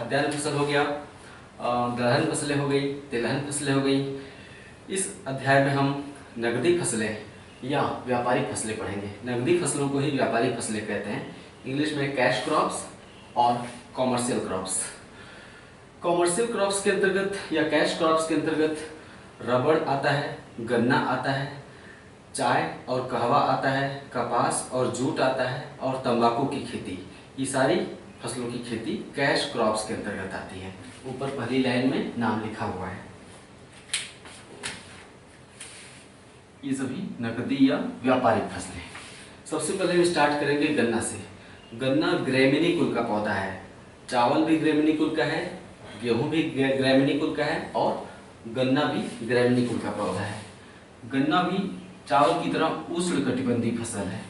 खाद्यान्न फसल हो गया, दलहन फसलें हो गई, तिलहन फसलें हो गई। इस अध्याय में हम नकदी फसलें या व्यापारिक फसलें पढ़ेंगे। नकदी फसलों को ही व्यापारिक फसलें कहते हैं, इंग्लिश में कैश क्रॉप्स और कॉमर्शियल क्रॉप्स। कॉमर्शियल क्रॉप्स के अंतर्गत या कैश क्रॉप्स के अंतर्गत रबड़ आता है, गन्ना आता है, चाय और कहवा आता है, कपास और जूट आता है और तंबाकू की खेती। ये सारी फसलों की खेती कैश क्रॉप्स के अंतर्गत आती है। ऊपर पहली लाइन में नाम लिखा हुआ है। ये सभी नकदी या व्यापारिक फसलें। सबसे पहले हम स्टार्ट करेंगे गन्ना से। गन्ना ग्रैमीनी कुल का पौधा है। चावल भी ग्रैमीनी कुल का है, गेहूं भी ग्रैमीनी कुल का है और गन्ना भी ग्रैमीनी कुल का पौधा है। गन्ना भी चावल की तरह उष्णकटिबंधीय फसल है।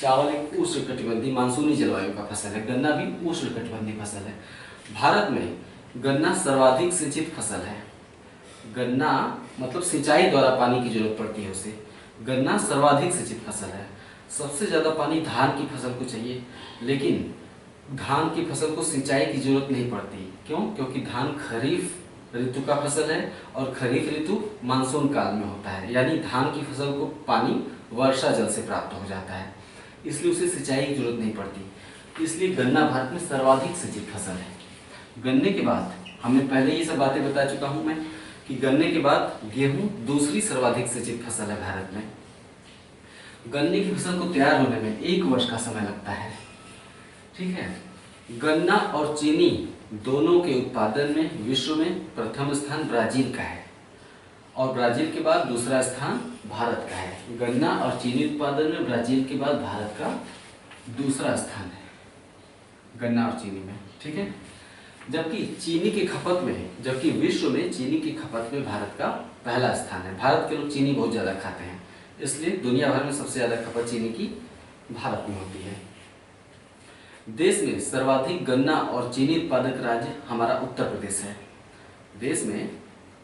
चावल एक उष्णकटिबंधीय मानसूनी जलवायु का फसल है, गन्ना भी उष्णकटिबंधीय फसल है। भारत में गन्ना सर्वाधिक सिंचित फसल है। गन्ना मतलब सिंचाई द्वारा पानी की जरूरत पड़ती है उसे। गन्ना सर्वाधिक सिंचित फसल है। सबसे ज़्यादा पानी धान की फसल को चाहिए, लेकिन धान की फसल को सिंचाई की जरूरत नहीं पड़ती। क्यों? क्योंकि धान खरीफ ऋतु का फसल है और खरीफ ऋतु मानसून काल में होता है, यानी धान की फसल को पानी वर्षा जल से प्राप्त हो जाता है, इसलिए उसे सिंचाई की जरूरत नहीं पड़ती। इसलिए गन्ना भारत में सर्वाधिक सिंचित फसल है। गन्ने के बाद हमने पहले ये सब बातें बता चुका हूँ मैं कि गन्ने के बाद गेहूं दूसरी सर्वाधिक सिंचित फसल है भारत में। गन्ने की फसल को तैयार होने में 1 वर्ष का समय लगता है। ठीक है। गन्ना और चीनी दोनों के उत्पादन में विश्व में प्रथम स्थान ब्राजील का है और ब्राजील के बाद दूसरा स्थान भारत का है। गन्ना और चीनी उत्पादन में ब्राजील के बाद भारत का दूसरा स्थान है, गन्ना और चीनी में। ठीक है। जबकि चीनी की खपत में, जबकि विश्व में चीनी की खपत में भारत का पहला स्थान है। भारत के लोग चीनी बहुत ज़्यादा खाते हैं, इसलिए दुनिया भर में सबसे ज़्यादा खपत चीनी की भारत में होती है। देश में सर्वाधिक गन्ना और चीनी उत्पादक राज्य हमारा उत्तर प्रदेश है। देश में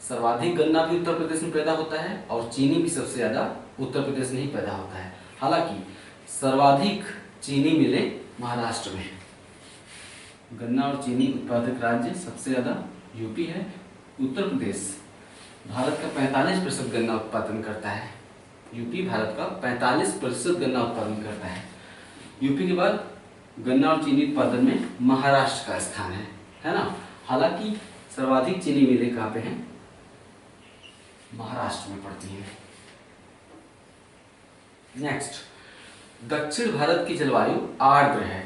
सर्वाधिक गन्ना भी उत्तर प्रदेश में पैदा होता है और चीनी भी सबसे ज़्यादा उत्तर प्रदेश में ही पैदा होता है। हालांकि सर्वाधिक चीनी मिलें महाराष्ट्र में। गन्ना और चीनी उत्पादक राज्य सबसे ज़्यादा यूपी है। उत्तर प्रदेश भारत का 45% गन्ना उत्पादन करता है। यूपी भारत का 45% गन्ना उत्पादन करता है। यूपी के बाद गन्ना और चीनी उत्पादन में महाराष्ट्र का स्थान है ना। हालांकि सर्वाधिक चीनी मिलें कहाँ पे हैं? महाराष्ट्र में पड़ती हैं। नेक्स्ट, दक्षिण भारत की जलवायु आर्द्र है।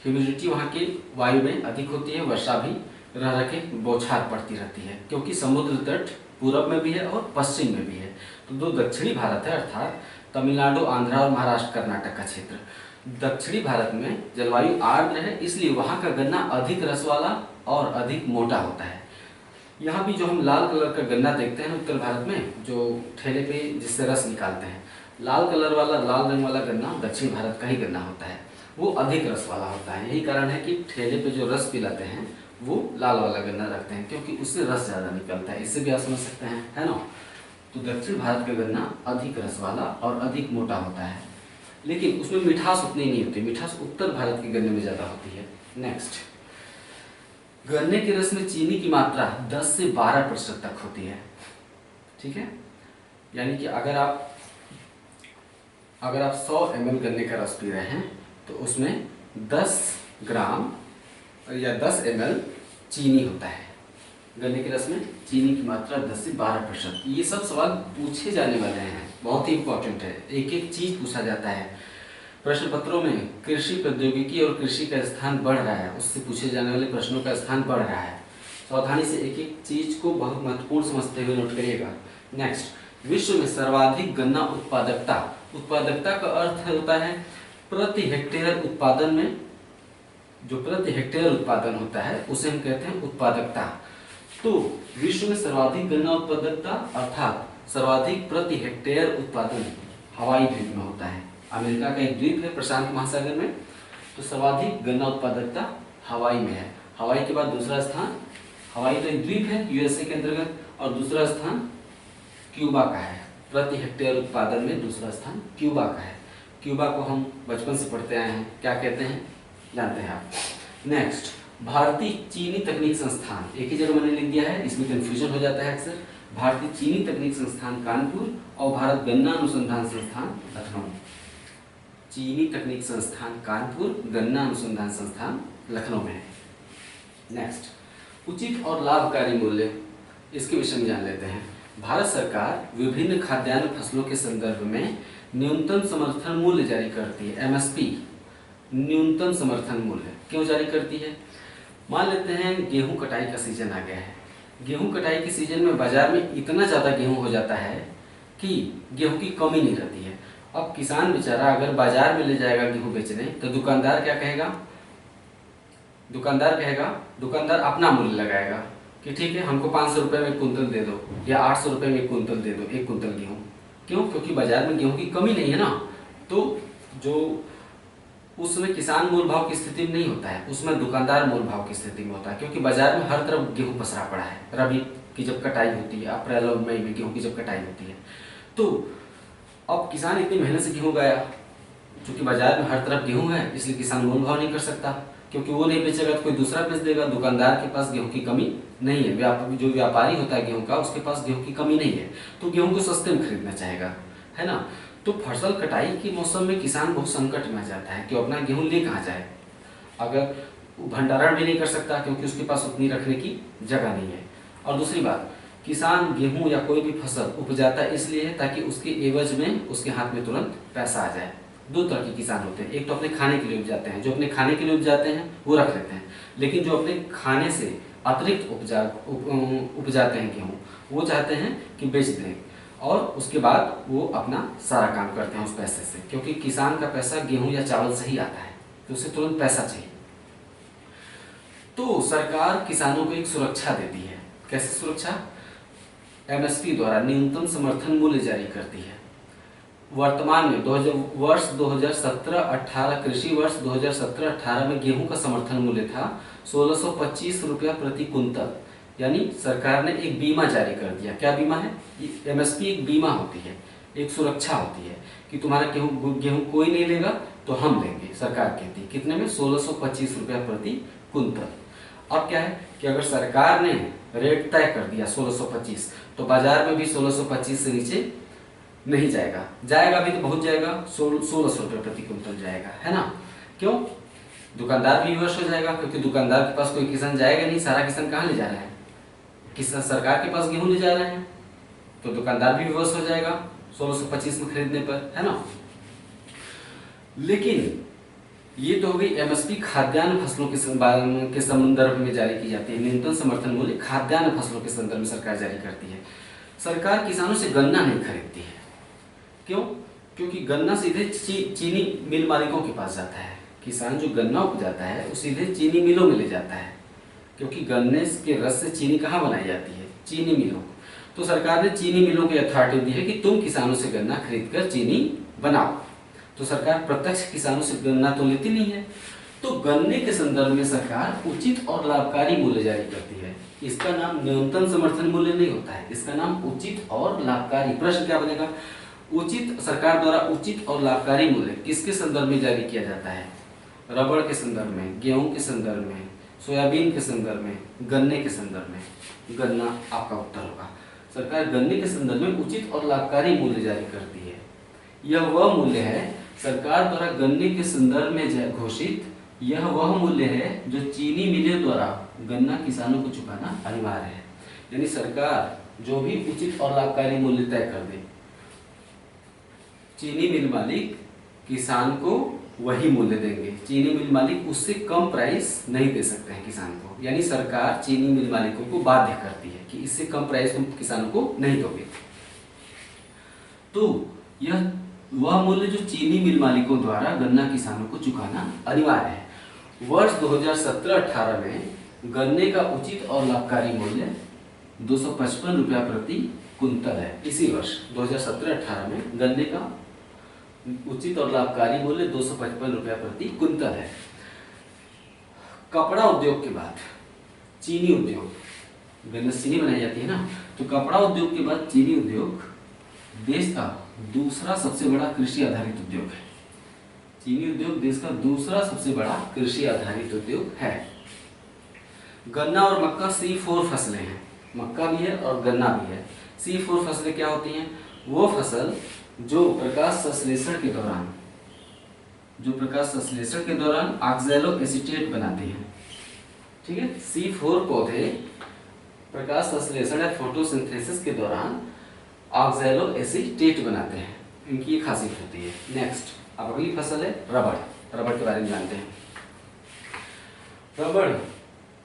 ह्यूमिडिटी वहाँ की वायु में अधिक होती है, वर्षा भी रह रखे बौछार पड़ती रहती है, क्योंकि समुद्र तट पूरब में भी है और पश्चिम में भी है। तो जो दक्षिणी भारत है अर्थात तमिलनाडु, आंध्रा और महाराष्ट्र, कर्नाटक का क्षेत्र, दक्षिणी भारत में जलवायु आर्द्र है, इसलिए वहाँ का गन्ना अधिक रस वाला और अधिक मोटा होता है। यहाँ भी जो हम लाल कलर का गन्ना देखते हैं उत्तर भारत में, जो ठेले पे जिससे रस निकालते हैं, लाल कलर वाला, लाल रंग वाला गन्ना दक्षिण भारत का ही गन्ना होता है। वो अधिक रस वाला होता है। यही कारण है कि ठेले पे जो रस पिलाते हैं वो लाल वाला गन्ना रखते हैं, क्योंकि उससे रस ज़्यादा निकलता है। इससे भी आप समझ सकते हैं, है ना। तो दक्षिण भारत का गन्ना अधिक रस वाला और अधिक मोटा होता है, लेकिन उसमें मिठास उतनी नहीं होती। मिठास उत्तर भारत के गन्ने में ज़्यादा होती है। नेक्स्ट, गन्ने के रस में चीनी की मात्रा 10 से 12% तक होती है। ठीक है। यानी कि अगर आप 100 ml गन्ने का रस पी रहे हैं तो उसमें 10 ग्राम या 10 ml चीनी होता है। गन्ने के रस में चीनी की मात्रा 10 से 12%। ये सब सवाल पूछे जाने वाले हैं, बहुत ही इंपॉर्टेंट है। एक एक चीज पूछा जाता है प्रश्न पत्रों में। कृषि प्रौद्योगिकी और कृषि का स्थान बढ़ रहा है, उससे पूछे जाने वाले प्रश्नों का स्थान बढ़ रहा है। सावधानी से एक एक चीज को बहुत महत्वपूर्ण समझते हुए नोट करिएगा। नेक्स्ट, विश्व में सर्वाधिक गन्ना उत्पादकता। उत्पादकता का अर्थ होता है प्रति हेक्टेयर उत्पादन में, जो प्रति हेक्टेयर उत्पादन होता है उसे हम कहते हैं उत्पादकता। तो विश्व में सर्वाधिक गन्ना उत्पादकता अर्थात सर्वाधिक प्रति हेक्टेयर उत्पादन हवाई द्वीप में होता है। अमेरिका का एक द्वीप है प्रशांत महासागर में, तो सर्वाधिक गन्ना उत्पादकता हवाई में है। हवाई के बाद दूसरा स्थान, हवाई तो एक द्वीप है यूएसए के अंतर्गत, और दूसरा स्थान क्यूबा का है। प्रति हेक्टेयर उत्पादन में दूसरा स्थान क्यूबा का है। क्यूबा को हम बचपन से पढ़ते आए हैं, क्या कहते हैं जानते हैं आप। नेक्स्ट, भारतीय चीनी तकनीक संस्थान, एक ही जगह मैंने लिख दिया है, इसमें कंफ्यूजन हो जाता है अक्सर। भारतीय चीनी तकनीक संस्थान कानपुर और भारत गन्ना अनुसंधान संस्थान लखनऊ। चीनी तकनीक संस्थान कानपुर, गन्ना अनुसंधान संस्थान लखनऊ में है। नेक्स्ट, उचित और लाभकारी मूल्य, इसके विषय में जान लेते हैं। भारत सरकार विभिन्न खाद्यान्न फसलों के संदर्भ में न्यूनतम समर्थन मूल्य जारी करती है, एमएसपी, न्यूनतम समर्थन मूल्य क्यों जारी करती है? मान लेते हैं गेहूं कटाई का सीजन आ गया है। गेहूं कटाई के सीजन में बाजार में इतना ज़्यादा गेहूं हो जाता है कि गेहूं की कमी नहीं रहती है। अब किसान बेचारा अगर बाजार में ले जाएगा गेहूं बेचने, तो दुकानदार क्या कहेगा? दुकानदार अपना मूल्य लगाएगा कि ठीक है, हमको 500 रुपये में कुंतल दे दो या 800 रुपये में कुंतल दे दो, एक कुंतल गेहूँ। क्यों? क्योंकि बाजार में गेहूं की कमी नहीं है ना। तो जो उसमें किसान मूल भाव की स्थिति में नहीं होता है, उसमें दुकानदार मूल भाव की स्थिति में होता है, क्योंकि बाजार में हर तरफ गेहूं पसरा पड़ा है। रबी की जब कटाई होती है, अप्रैल और मई में गेहूं की जब कटाई होती है, तो अब किसान इतनी मेहनत से गेहूं गाया, क्योंकि बाजार में हर तरफ गेहूं है, इसलिए किसान मोल भाव नहीं कर सकता, क्योंकि वो नहीं बेचेगा तो कोई दूसरा बेच देगा। दुकानदार के पास गेहूं की कमी नहीं है, जो व्यापारी होता है गेहूं का, उसके पास गेहूं की कमी नहीं है, तो गेहूं को सस्ते में खरीदना चाहेगा, है ना। तो फसल कटाई के मौसम में किसान बहुत संकट में आ जाता है कि अपना गेहूं ले कहाँ जाए। अगर भंडारण भी नहीं कर सकता, क्योंकि उसके पास उतनी रखने की जगह नहीं है। और दूसरी बात, किसान गेहूं या कोई भी फसल उपजाता इसलिए है ताकि उसके एवज में उसके हाथ में तुरंत पैसा आ जाए। दो तरह के किसान होते हैं, एक तो अपने खाने के लिए उपजाते हैं, जो अपने खाने के लिए उपजाते हैं वो रख लेते हैं, लेकिन जो अपने खाने से अतिरिक्त उपजाते हैं गेहूँ, वो चाहते हैं कि बेच दें और उसके बाद वो अपना सारा काम करते हैं उस पैसे से, क्योंकि किसान का पैसा गेहूं या चावल से ही आता है, तो उसे तुरंत पैसा चाहिए। तो सरकार किसानों को एक सुरक्षा देती है। कैसे सुरक्षा? एमएसपी द्वारा न्यूनतम समर्थन मूल्य जारी करती है। वर्तमान में वर्ष 2017-18 कृषि वर्ष 2017-18 में गेहूं का समर्थन मूल्य था 1625 रुपया प्रति कुंतल। यानी सरकार ने एक बीमा जारी कर दिया। क्या बीमा है? एमएसपी एक बीमा होती है, एक सुरक्षा होती है कि तुम्हारा गेहूं कोई नहीं लेगा तो हम लेंगे। सरकार कहती है कितने में? 1625 रुपया प्रति कुंतल। अब क्या है कि अगर सरकार ने रेट तय कर दिया 1625, तो बाजार में भी 1625 से नीचे नहीं जाएगा, जाएगा भी तो बहुत जाएगा, 1600 रुपये प्रति कुंतल जाएगा, है ना। क्यों? दुकानदार भी विवश हो जाएगा, क्योंकि दुकानदार के पास कोई किसान जाएगा नहीं, सारा किसान कहाँ ले जा रहा है? किसान सरकार के पास गेहूं ले जा रहे हैं, तो दुकानदार भी विवश हो जाएगा 1625 में खरीदने पर, है ना। लेकिन ये तो हो गई एमएसपी खाद्यान्न फसलों के संदर्भ में जारी की जाती है। न्यूनतम समर्थन मूल्य खाद्यान्न फसलों के संदर्भ में सरकार जारी करती है। सरकार किसानों से गन्ना नहीं खरीदती है। क्यों? क्योंकि गन्ना सीधे चीनी मिल मालिकों के पास जाता है। किसान जो गन्ना उपजाता है वो सीधे चीनी मिलों में ले जाता है, क्योंकि गन्ने के रस से चीनी कहाँ बनाई जाती है? चीनी मिलों। तो सरकार ने चीनी मिलों की अथॉरिटी दी है कि तुम किसानों से गन्ना खरीद कर चीनी बनाओ। तो सरकार प्रत्यक्ष किसानों से गन्ना तो लेती नहीं है। तो गन्ने के संदर्भ में सरकार उचित और लाभकारी मूल्य जारी करती है। इसका नाम न्यूनतम समर्थन मूल्य नहीं होता है, इसका नाम उचित और लाभकारी। प्रश्न क्या बनेगा? उचित, सरकार द्वारा उचित और लाभकारी मूल्य किसके संदर्भ में जारी किया जाता है? रबड़ के संदर्भ में, गेहूं के संदर्भ में, सोयाबीन के संदर्भ में, गन्ने के संदर्भ में। गन्ना आपका उत्तर होगा। सरकार गन्ने के संदर्भ में उचित और लाभकारी मूल्य जारी करती है। यह वह मूल्य है सरकार द्वारा गन्ने के संदर्भ में घोषित, यह वह मूल्य है जो चीनी मिलों द्वारा गन्ना किसानों को चुकाना अनिवार्य है। यानी सरकार जो भी उचित और लाभकारी मूल्य तय कर दे, चीनी मिल मालिक किसान को वही मूल्य देंगे। चीनी मिल मालिक उससे कम प्राइस नहीं दे सकते हैं किसान को। यानी सरकार चीनी मिल मालिकों को बाध्य करती है कि इससे कम प्राइस तुम किसानों को नहीं दोगे। तो यह वह मूल्य जो चीनी मिल मालिकों द्वारा गन्ना किसानों को चुकाना अनिवार्य है। वर्ष 2017-18 में गन्ने का उचित और लाभकारी मूल्य 255 रुपया प्रति कुंतल है। इसी वर्ष 2017-18 में गन्ने का उचित और लाभकारी मूल्य 255 रुपया प्रति कुंतल है। कपड़ा उद्योग के बाद चीनी उद्योग, गन्ने से चीनी बनाई जाती है ना, तो कपड़ा उद्योग के बाद चीनी उद्योग देश का दूसरा सबसे बड़ा कृषि आधारित उद्योग है। चीनी उद्योग देश का दूसरा सबसे बड़ा कृषि आधारित उद्योग है। गन्ना और मक्का C4 फसलें हैं, मक्का भी है और गन्ना भी है। C4 फसलें क्या होती हैं? वो फसल जो प्रकाश संश्लेषण के दौरान ऑक्सैलो एसीटेट बनाती हैं। ठीक है, C4 पौधे प्रकाश संश्लेषण या फोटोसिंथेसिस के दौरान ऑक्सैलो एसीटेट बनाते हैं, इनकी ये खासियत होती है। नेक्स्ट, अब अगली फसल है रबड़। रबड़ के बारे में जानते हैं। रबड़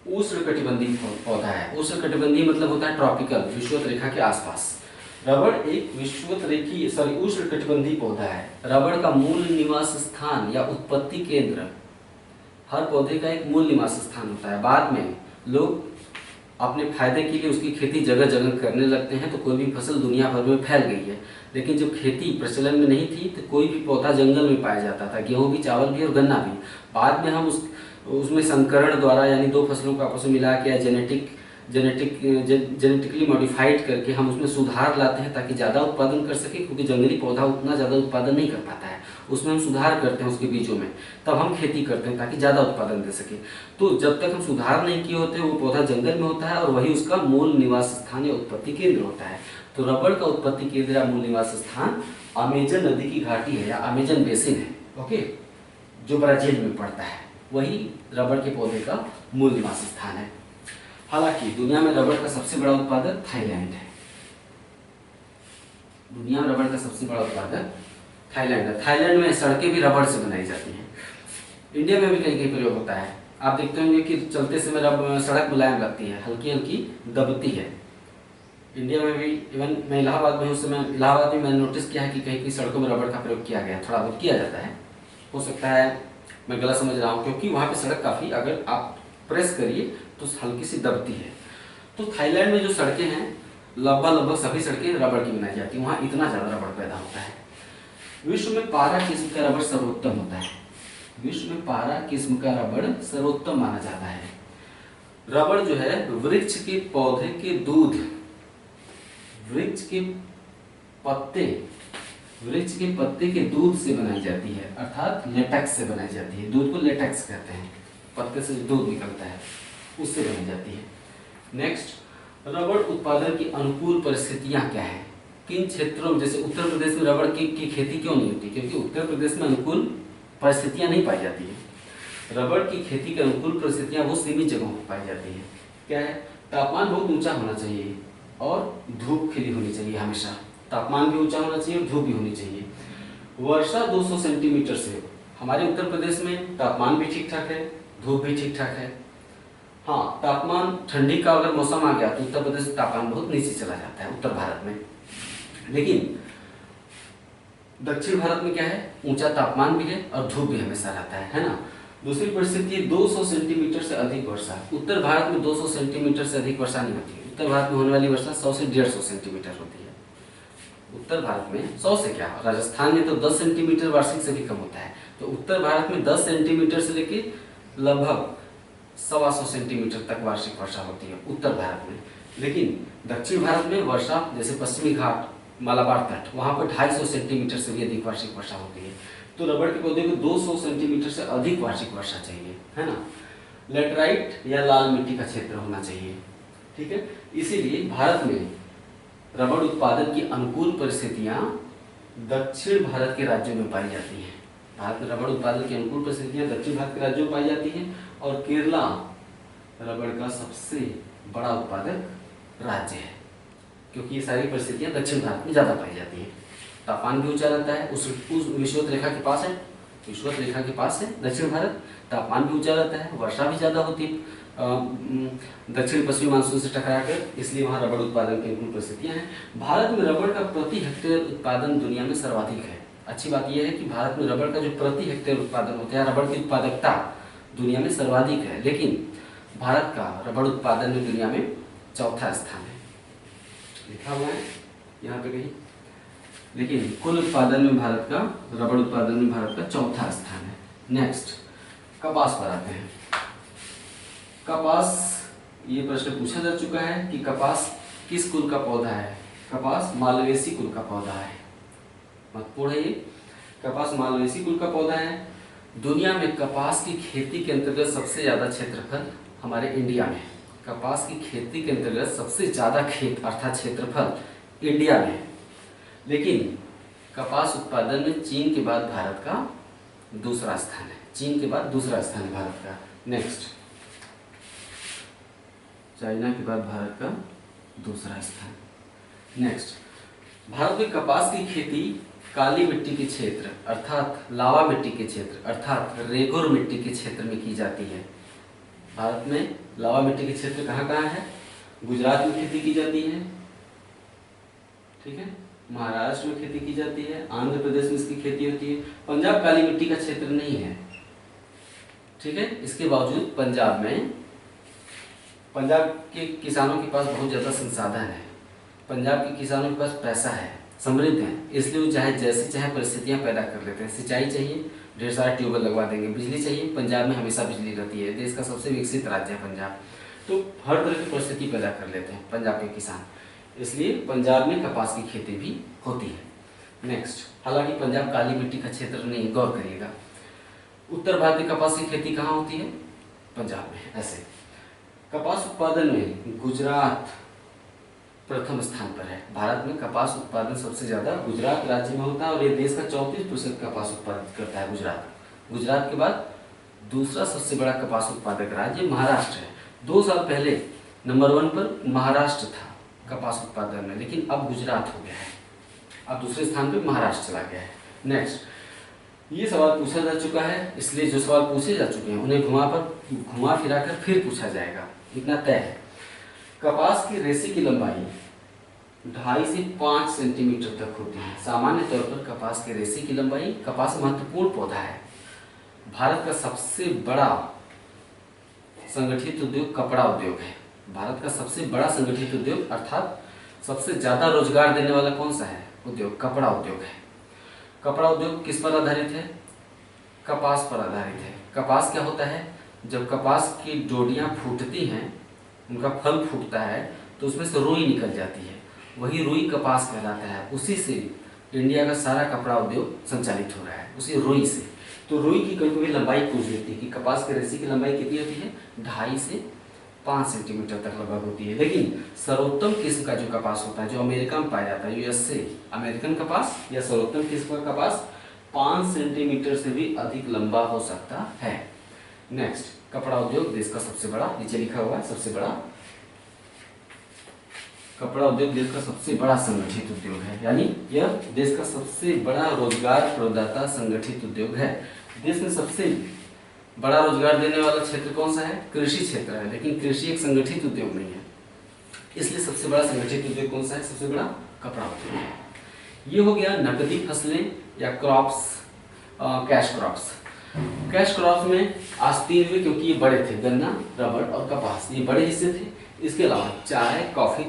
उष्णकटिबंधीय पौधा है। उष्णकटिबंधीय मतलब होता है ट्रॉपिकल, विषुवत रेखा के आसपास। रबड़ एक उष्णकटिबंधीय पौधा है। रबड़ का मूल निवास स्थान या उत्पत्ति केंद्र, हर पौधे का एक मूल निवास स्थान होता है। बाद में लोग अपने फायदे के लिए उसकी खेती जगह जगह करने लगते हैं, तो कोई भी फसल दुनिया भर में फैल गई है। लेकिन जब खेती प्रचलन में नहीं थी तो कोई भी पौधा जंगल में पाया जाता था, गेहूं भी, चावल भी और गन्ना भी। बाद में हम उसमें संकरण द्वारा यानी दो फसलों को आपस में मिला के या जेनेटिकली मॉडिफाइड करके हम उसमें सुधार लाते हैं ताकि ज़्यादा उत्पादन कर सके, क्योंकि जंगली पौधा उतना ज़्यादा उत्पादन नहीं कर पाता है। उसमें हम सुधार करते हैं उसके बीजों में, तब हम खेती करते हैं ताकि ज़्यादा उत्पादन दे सके। तो जब तक हम सुधार नहीं किए होते वो पौधा जंगल में होता है और वही उसका मूल निवास स्थान या उत्पत्ति केंद्र होता है। तो रबड़ का उत्पत्ति केंद्र या मूल निवास स्थान अमेजन नदी की घाटी है या अमेजन बेसिन है, ओके, जो ब्राजील में पड़ता है। वही रबड़ के पौधे का मूल निवास स्थान है। हालांकि दुनिया में रबड़ का सबसे बड़ा उत्पादक थाईलैंड है। दुनिया में रबड़ का सबसे बड़ा उत्पादक थाईलैंड है। थाईलैंड में सड़कें भी रबड़ से बनाई जाती हैं। इंडिया में भी कहीं कहीं प्रयोग होता है। आप देखते होंगे कि चलते समय सड़क मुलायम लगती है, हल्की हल्की दबती है। इंडिया में भी, इवन मैं इलाहाबाद में उस समय इलाहाबाद में मैंने नोटिस किया है कि कहीं कहीं सड़कों में रबड़ का प्रयोग किया गया, थोड़ा बहुत किया जाता है। हो सकता है मैं गलत समझ रहा हूँ, क्योंकि वहाँ पे सड़क काफ़ी, अगर आप प्रेस करिए तो हल्की सी दबती है। तो थाईलैंड में जो सड़कें हैं लगभग सभी सड़कें रबड़ की बनाई जाती हैं, वहाँ इतना ज़्यादा रबड़ पैदा होता है। विश्व में पारा किस्म का रबड़ सर्वोत्तम होता है। विश्व में पारा किस्म का रबड़ सर्वोत्तम माना जाता है। रबड़ जो है वृक्ष के पौधे के दूध, वृक्ष के पत्ते के दूध से बनाई जाती है, अर्थात लेटेक्स से बनाई जाती है। दूध को लेटेक्स कहते हैं, पत्ते से दूध निकलता है उससे बनाई जाती है। नेक्स्ट, रबड़ उत्पादन की अनुकूल परिस्थितियां क्या है? किन क्षेत्रों में, जैसे उत्तर प्रदेश में रबड़ की खेती क्यों नहीं होती? क्योंकि उत्तर प्रदेश में अनुकूल परिस्थितियां नहीं पाई जाती है। रबड़ की खेती की अनुकूल परिस्थितियां वो सीमित जगहों पर पाई जाती है। क्या है? तापमान बहुत ऊंचा होना चाहिए और धूप खिली होनी चाहिए हमेशा। तापमान भी ऊंचा होना चाहिए और धूप भी होनी चाहिए। वर्षा 200 सेंटीमीटर से, हमारे उत्तर प्रदेश में तापमान भी ठीक ठाक है, धूप भी ठीक ठाक है। हाँ, तापमान, ठंडी का अगर मौसम आ गया तो उत्तर प्रदेश में तापमान बहुत नीचे चला जाता है उत्तर भारत में। लेकिन दक्षिण भारत में क्या है, ऊंचा तापमान भी है और धूप भी हमेशा रहता है ना। दूसरी परिस्थिति 200 सेंटीमीटर से अधिक वर्षा। उत्तर भारत में 200 सेंटीमीटर से अधिक वर्षा नहीं होती है। उत्तर भारत में होने वाली वर्षा 100 से 150 सेंटीमीटर होती है। उत्तर भारत में 100 से क्या, राजस्थान में तो 10 सेंटीमीटर वार्षिक से भी कम होता है। तो उत्तर भारत में 10 सेंटीमीटर से लेके लगभग 125 सेंटीमीटर तक वार्षिक वर्षा होती है उत्तर भारत में। लेकिन दक्षिण भारत में वर्षा, जैसे पश्चिमी घाट, मालाबार तट, वहाँ पर 250 सेंटीमीटर से भी अधिक वार्षिक वर्षा होती है। तो रबड़ के पौधे को 200 सेंटीमीटर से अधिक वार्षिक वर्षा चाहिए, है ना। लेटराइट या लाल मिट्टी का क्षेत्र होना चाहिए, ठीक है। इसीलिए भारत में रबड़ उत्पादन की अनुकूल परिस्थितियाँ दक्षिण भारत के राज्यों में पाई जाती हैं। भारत में रबड़ उत्पादन की अनुकूल परिस्थितियाँ दक्षिण भारत के राज्यों में पाई जाती हैं और केरला रबड़ का सबसे बड़ा उत्पादक राज्य है, क्योंकि ये सारी परिस्थितियाँ दक्षिण भारत में ज़्यादा पाई जाती हैं। तापमान भी ऊंचा रहता है, उस विषुवत रेखा के पास है, विषुवत रेखा के पास है दक्षिण भारत। तापमान भी ऊंचा रहता है, वर्षा भी ज़्यादा होती है दक्षिण पश्चिमी मानसून से टकराकर, इसलिए वहाँ रबड़ उत्पादन की अनुकूल परिस्थितियाँ हैं। भारत में रबड़ का प्रति हेक्टेयर उत्पादन दुनिया में सर्वाधिक है। अच्छी बात यह है कि भारत में रबड़ का जो प्रति हेक्टेयर उत्पादन होता है, रबड़ की उत्पादकता दुनिया में सर्वाधिक है। लेकिन भारत का रबड़ उत्पादन में दुनिया में चौथा स्थान है, लिखा हुआ है यहाँ पे कहीं। लेकिन कुल उत्पादन में भारत का, रबड़ उत्पादन में भारत का चौथा स्थान है। नेक्स्ट, कपास पर आते हैं। कपास, ये प्रश्न पूछा जा चुका है कि कपास किस कुल का पौधा है। कपास मालवेसी कुल का पौधा है, महत्वपूर्ण है ये। कपास मालवेसी कुल का पौधा है। दुनिया में कपास की खेती के अंतर्गत सबसे ज्यादा क्षेत्रफल हमारे इंडिया में कपास की खेती के अंतर्गत सबसे ज़्यादा खेत अर्थात क्षेत्रफल इंडिया में है, लेकिन कपास उत्पादन में चीन के बाद भारत का दूसरा स्थान है। चीन के बाद दूसरा स्थान है भारत का। नेक्स्ट, चाइना के बाद भारत का दूसरा स्थान। नेक्स्ट, भारत में कपास की खेती काली मिट्टी के क्षेत्र अर्थात लावा मिट्टी के क्षेत्र अर्थात रेगुर मिट्टी के क्षेत्र में की जाती है। भारत में लावा मिट्टी के क्षेत्र कहाँ कहाँ है? गुजरात में खेती की जाती है, ठीक है, महाराष्ट्र में खेती की जाती है, आंध्र प्रदेश में इसकी खेती होती है। पंजाब काली मिट्टी का क्षेत्र नहीं है, ठीक है। इसके बावजूद पंजाब के किसानों के पास बहुत ज़्यादा संसाधन है, पंजाब के किसानों के पास पैसा है, समृद्ध है, इसलिए वो चाहे जैसी चाहे परिस्थितियाँ पैदा कर लेते हैं। सिंचाई चाहिए, ढेर सारा ट्यूबवेल लगवा देंगे। बिजली चाहिए, पंजाब में हमेशा बिजली रहती है, देश का सबसे विकसित राज्य है पंजाब, तो हर तरह की परिस्थिति पैदा कर लेते हैं पंजाब के किसान, इसलिए पंजाब में कपास की खेती भी होती है। नेक्स्ट, हालांकि पंजाब काली मिट्टी का क्षेत्र नहीं, गौर करिएगा। उत्तर भारत में कपास की खेती कहाँ होती है? पंजाब में। ऐसे कपास उत्पादन में गुजरात प्रथम स्थान पर है। भारत में कपास उत्पादन सबसे ज़्यादा गुजरात राज्य में होता है और ये देश का 34% कपास उत्पादित करता है गुजरात। गुजरात के बाद दूसरा सबसे बड़ा कपास उत्पादक राज्य महाराष्ट्र है। 2 साल पहले नंबर 1 पर महाराष्ट्र था कपास उत्पादन में, लेकिन अब गुजरात हो गया है, अब दूसरे स्थान पर महाराष्ट्र चला गया है। नेक्स्ट, ये सवाल पूछा जा चुका है, इसलिए जो सवाल पूछे जा चुके हैं उन्हें घुमा फिरा कर फिर पूछा जाएगा, इतना तय है। कपास की रेशे की लंबाई 2.5 से 5 सेंटीमीटर तक होती है। सामान्य तौर पर कपास की रेशे की लंबाई, कपास महत्वपूर्ण पौधा है। भारत का सबसे बड़ा संगठित उद्योग कपड़ा उद्योग है। भारत का सबसे बड़ा संगठित उद्योग अर्थात सबसे ज़्यादा रोजगार देने वाला कौन सा है उद्योग? कपड़ा उद्योग है। कपड़ा उद्योग किस पर आधारित है? कपास पर आधारित है। कपास क्या होता है? जब कपास की डोडियाँ फूटती हैं, उनका फल फूटता है तो उसमें से रुई निकल जाती है, वही रुई कपास कहलाता है। उसी से इंडिया का सारा कपड़ा उद्योग संचालित हो रहा है, उसी रुई से। तो रुई की कभी कभी लंबाई पूछ लेती है कि कपास के रेशे की लंबाई कितनी होती है? 2.5 से 5 सेंटीमीटर तक लगभग होती है। लेकिन सर्वोत्तम किस्म का जो कपास होता है, जो अमेरिका में पाया जाता है, यूएस से अमेरिकन कपास या सर्वोत्तम किस्म का कपास 5 सेंटीमीटर से भी अधिक लंबा हो सकता है। नेक्स्ट, कपड़ा उद्योग देश का सबसे बड़ा, नीचे लिखा हुआ है सबसे बड़ा, कपड़ा उद्योग देश का सबसे बड़ा संगठित उद्योग है, यानी यह देश का सबसे बड़ा रोजगार प्रदाता संगठित उद्योग है। देश में सबसे बड़ा रोजगार देने वाला क्षेत्र कौन सा है? कृषि क्षेत्र है, लेकिन कृषि एक संगठित उद्योग नहीं है, इसलिए सबसे बड़ा संगठित उद्योग कौन सा है? सबसे बड़ा कपड़ा उद्योग है। ये हो गया नकदी फसलें या crops, cash crops. Cash crops में आज 3 हुए क्योंकि ये बड़े थे, गन्ना, रबड़ और कपास, ये बड़े हिस्से थे। इसके अलावा चाय, कॉफ़ी,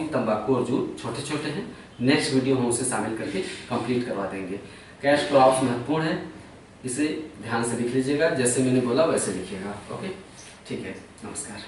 तंबाकू और जूट छोटे छोटे हैं। नेक्स्ट वीडियो हम उसे शामिल करके कंप्लीट करवा देंगे। कैश क्रॉप्स महत्वपूर्ण है, इसे ध्यान से लिख लीजिएगा, जैसे मैंने बोला वैसे लिखिएगा। ओके, ठीक है, नमस्कार।